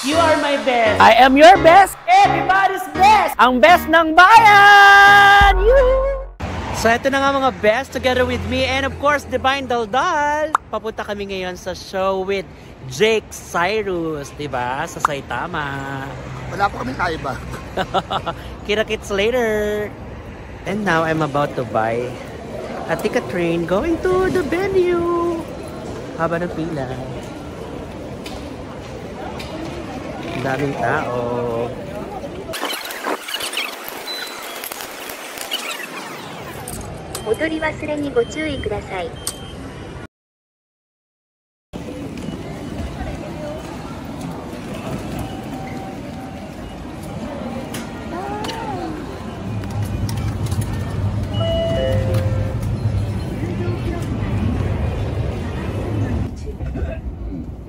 You are my best. I am your best. Everybody's best. Ang best ng bayan! So ito na nga mga best together with me and of course Divine Daldal. Papunta kami ngayon sa show with Jake Cyrus, diba? Sa Saitama. Wala po kami kaiba. Kita-kits later. And now I'm about to buy a ticket train going to the venue. Haba ng pila. Daming tao. Odori wasure ni go chūi kudasai.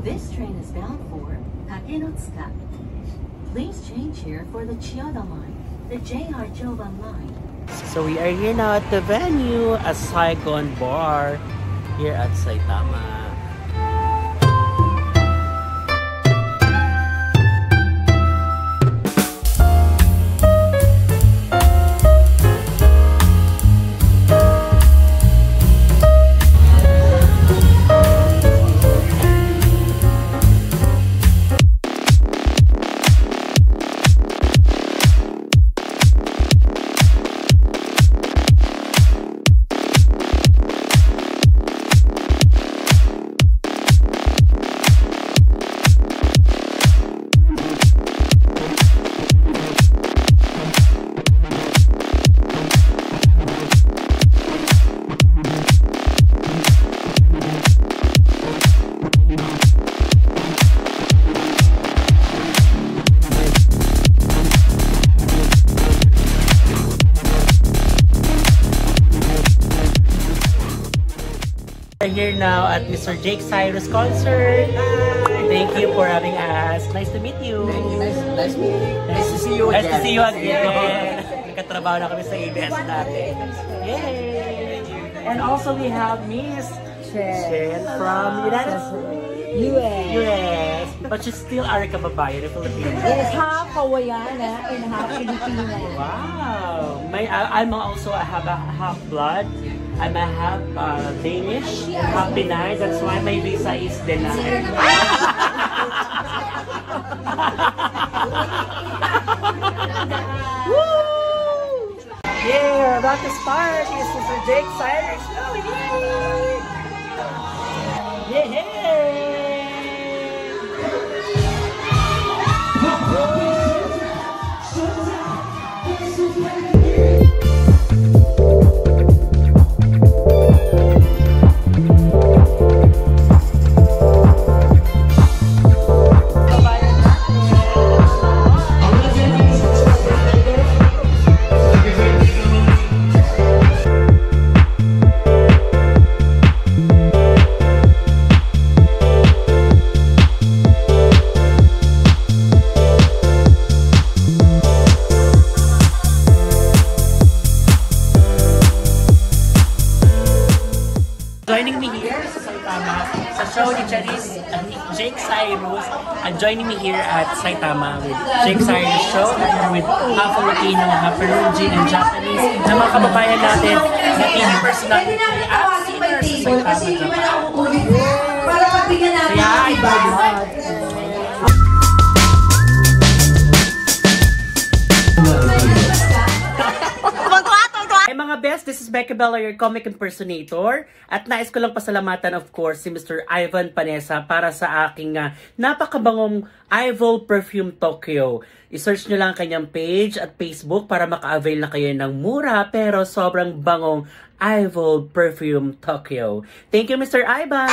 This train is bound for Takenotsuka. Please change here for the Chiyoda line, the JR Joban line. So we are here now at the venue, a Saigon bar here at Saitama. Here now at Mr. Jake Cyrus concert. Hi. Thank you for having us. Nice to meet you. Thank you. Nice to see you again. Nice to see you again. Nagkatrabaho na kami sa ABS natin. Yay! And also we have Miss Chen from United US. But she's still our kababayan in Philippines. Yes, half Hawaiiana and half Filipina. Wow! I'm also have a half blood. I'm a half Danish, half Pinay. That's why my visa is denied. Woo! Yeah, about to start is Mr. Jake Cyrus. Yeah! Joining me here sa Saitama, sa show ni Jake Cyrus, and joining me here at Saitama with Jake Cyrus show with half Filipino, half Peruvian and Japanese na mga kababayan natin na TV personality at singers sa Saitama. Mga best, this is Becca Bella, your comic impersonator. At nais ko lang pasalamatan of course si Mr. Ivan Panesa para sa aking napakabangong Ivol Perfume Tokyo. I-search nyo lang kanyang page at Facebook para maka-avail na kayo ng mura pero sobrang bangong Ivol Perfume Tokyo. Thank you Mr. Ivan!